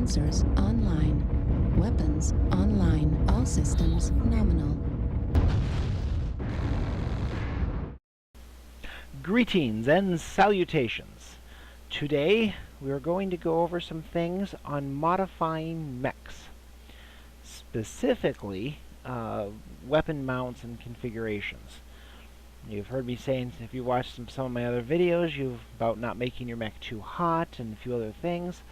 Sensors online. Weapons online. All systems nominal. Greetings and salutations. Today we are going to go over some things on modifying mechs. Specifically, weapon mounts and configurations. You've heard me saying, if you watched some of my other videos, about not making your mech too hot and a few other things,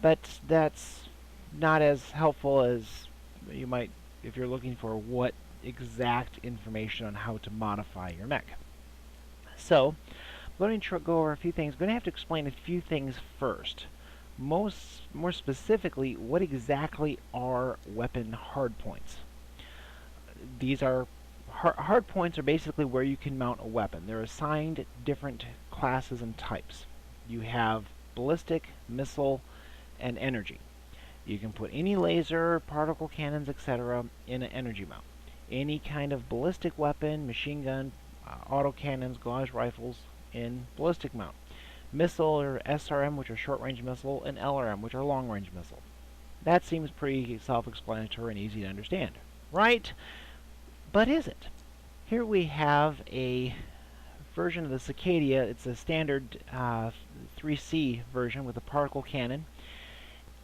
but that's not as helpful as you might if you're looking for what exact information on how to modify your mech. So, I'm going to go over a few things. I'm going to have to explain a few things first. More specifically, what exactly are weapon hardpoints? These are hardpoints are basically where you can mount a weapon. They're assigned different classes and types. You have ballistic, missile, and energy. You can put any laser, particle cannons, etc. in an energy mount. Any kind of ballistic weapon, machine gun, autocannons, gauge rifles in ballistic mount. Missile or SRM, which are short-range missile, and LRM, which are long-range missile. That seems pretty self-explanatory and easy to understand, right? But is it? Here we have a version of the Cicadia. It's a standard 3C version with a particle cannon.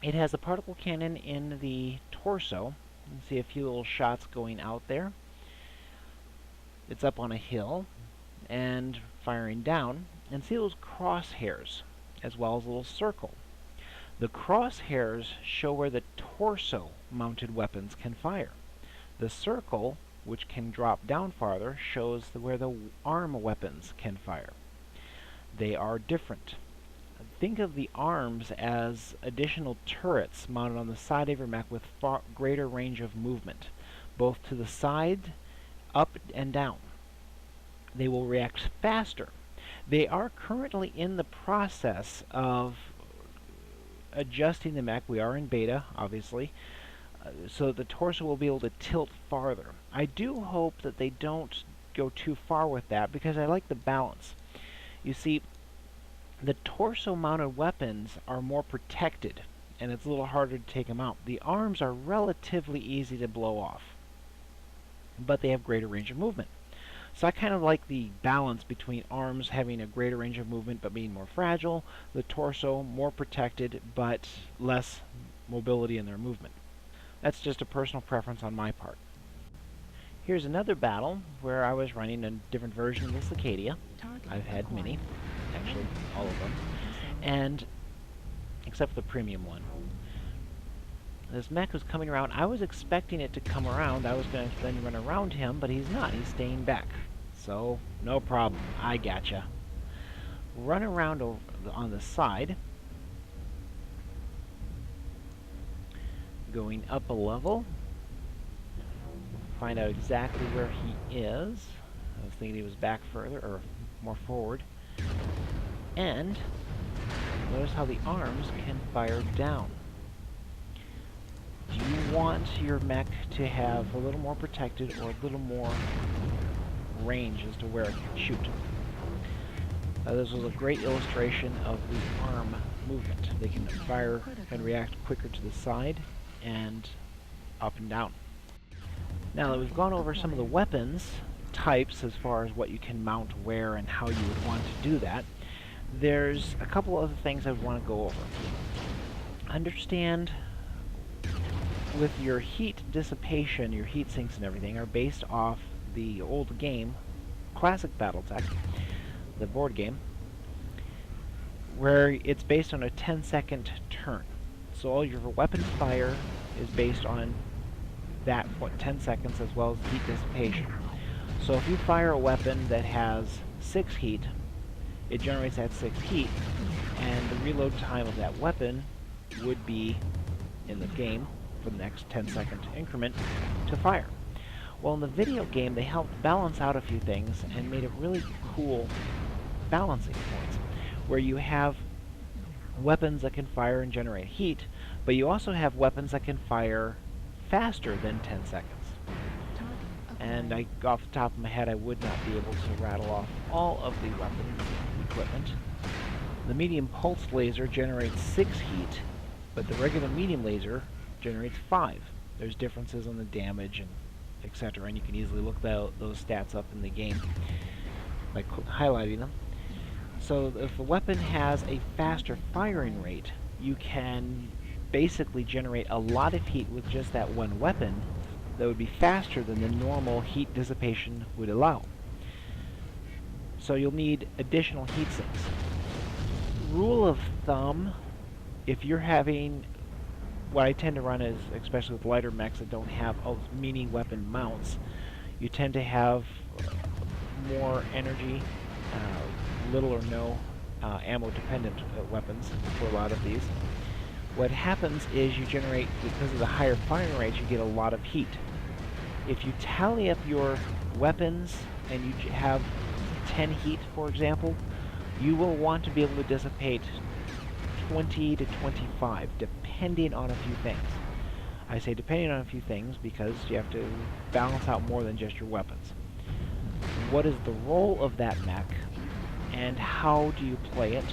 It has a particle cannon in the torso. You can see a few little shots going out there. It's up on a hill and firing down. And see those crosshairs, as well as a little circle. The crosshairs show where the torso-mounted weapons can fire. The circle, which can drop down farther, shows where the arm weapons can fire. They are different. Think of the arms as additional turrets mounted on the side of your mech with far greater range of movement, both to the side, up, and down. They will react faster. They are currently in the process of adjusting the mech. We are in beta, obviously, so the torso will be able to tilt farther. I do hope that they don't go too far with that, because I like the balance. You see, the torso-mounted weapons are more protected, and it's a little harder to take them out. The arms are relatively easy to blow off, but they have greater range of movement. So I kind of like the balance between arms having a greater range of movement but being more fragile, the torso more protected but less mobility in their movement. That's just a personal preference on my part. Here's another battle where I was running a different version of the Cicadia. I've had many, actually all of them, and except for the premium one. This mech was coming around. I was expecting it to come around. I was going to then run around him, but he's not. He's staying back. So, no problem. I gotcha. Run around on the side. Going up a level. Find out exactly where he is. I was thinking he was back further, or more forward. And notice how the arms can fire down. Do you want your mech to have a little more protected or a little more range as to where it can shoot? This was a great illustration of the arm movement. They can fire and react quicker to the side and up and down. Now that we've gone over some of the weapons types as far as what you can mount where and how you would want to do that, there's a couple other things I want to go over. Understand, with your heat dissipation, your heat sinks and everything are based off the old game, Classic Battletech, the board game, where it's based on a 10-second turn. So all your weapon fire is based on that 10 seconds as well as heat dissipation. So if you fire a weapon that has 6 heat, it generates that 6 heat, and the reload time of that weapon would be in the game for the next 10-second increment to fire. Well, in the video game, they helped balance out a few things and made it really cool balancing points, where you have weapons that can fire and generate heat, but you also have weapons that can fire faster than 10 seconds. And off the top of my head, I would not be able to rattle off all of the weapon equipment. The medium pulse laser generates 6 heat but the regular medium laser generates 5. There's differences on the damage and etc., and you can easily look those stats up in the game by highlighting them. So if the weapon has a faster firing rate, you can basically generate a lot of heat with just that one weapon that would be faster than the normal heat dissipation would allow. So you'll need additional heat sinks. Rule of thumb, if you're having what I tend to run is, especially with lighter mechs that don't have mini weapon mounts, you tend to have more energy, little or no ammo dependent weapons for a lot of these. What happens is you generate, because of the higher firing rates, you get a lot of heat. If you tally up your weapons and you have 10 heat, for example, you will want to be able to dissipate 20 to 25, depending on a few things. I say depending on a few things because you have to balance out more than just your weapons. What is the role of that mech, and how do you play it?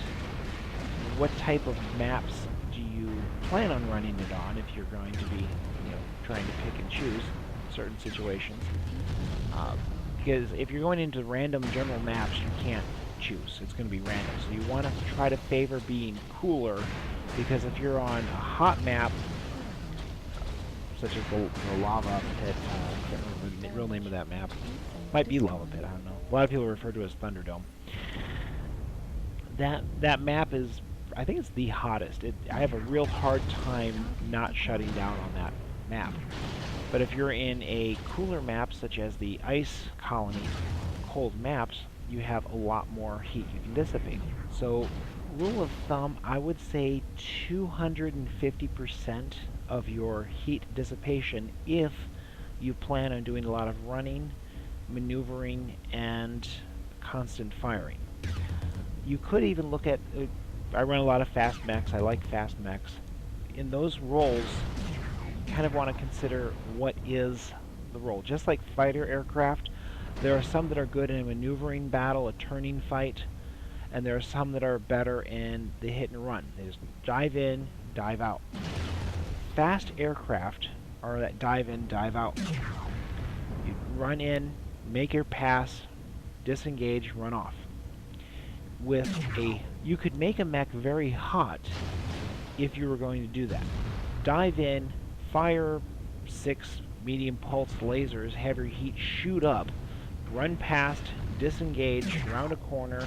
What type of maps do you plan on running it on if you're going to be, trying to pick and choose certain situations? Because if you're going into random general maps, you can't choose. It's going to be random. So you want to try to favor being cooler, because if you're on a hot map, such as the lava pit, I can't remember the real name of that map. Might be lava pit, I don't know. A lot of people refer to it as Thunderdome. That map is, I think it's the hottest. I have a real hard time not shutting down on that map. But if you're in a cooler map, such as the ice colony, cold maps, you have a lot more heat you can dissipate. So, rule of thumb, I would say 250% of your heat dissipation if you plan on doing a lot of running, maneuvering, and constant firing. You could even look at, I run a lot of fast mechs, I like fast mechs. In those roles, you kind of want to consider what is the role. Just like fighter aircraft, there are some that are good in a maneuvering battle, a turning fight, and there are some that are better in the hit and run. They just dive in, dive out. Fast aircraft are that dive in, dive out. You run in, make your pass, disengage, run off. You could make a mech very hot if you were going to do that. Dive in, fire 6 medium pulsed lasers, have your heat shoot up, run past, disengage, round a corner,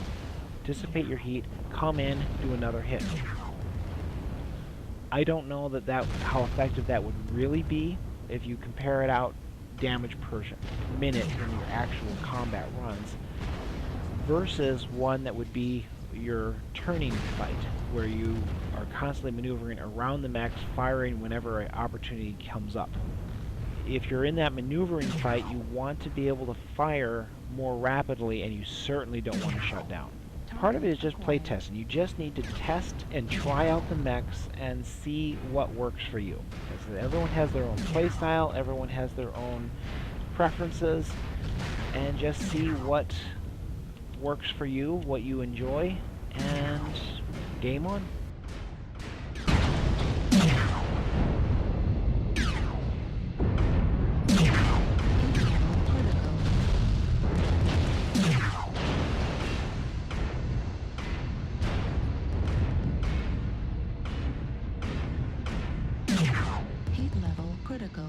dissipate your heat, come in, do another hit. I don't know how effective that would really be if you compare it out damage per minute in your actual combat runs versus one that would be your turning fight, where you are constantly maneuvering around the mechs, firing whenever an opportunity comes up. If you're in that maneuvering fight, you want to be able to fire more rapidly, and you certainly don't want to shut down. Part of it is just play testing. You just need to test and try out the mechs and see what works for you. Because everyone has their own play style, everyone has their own preferences, and just see what works for you, what you enjoy, and game on. Heat level critical.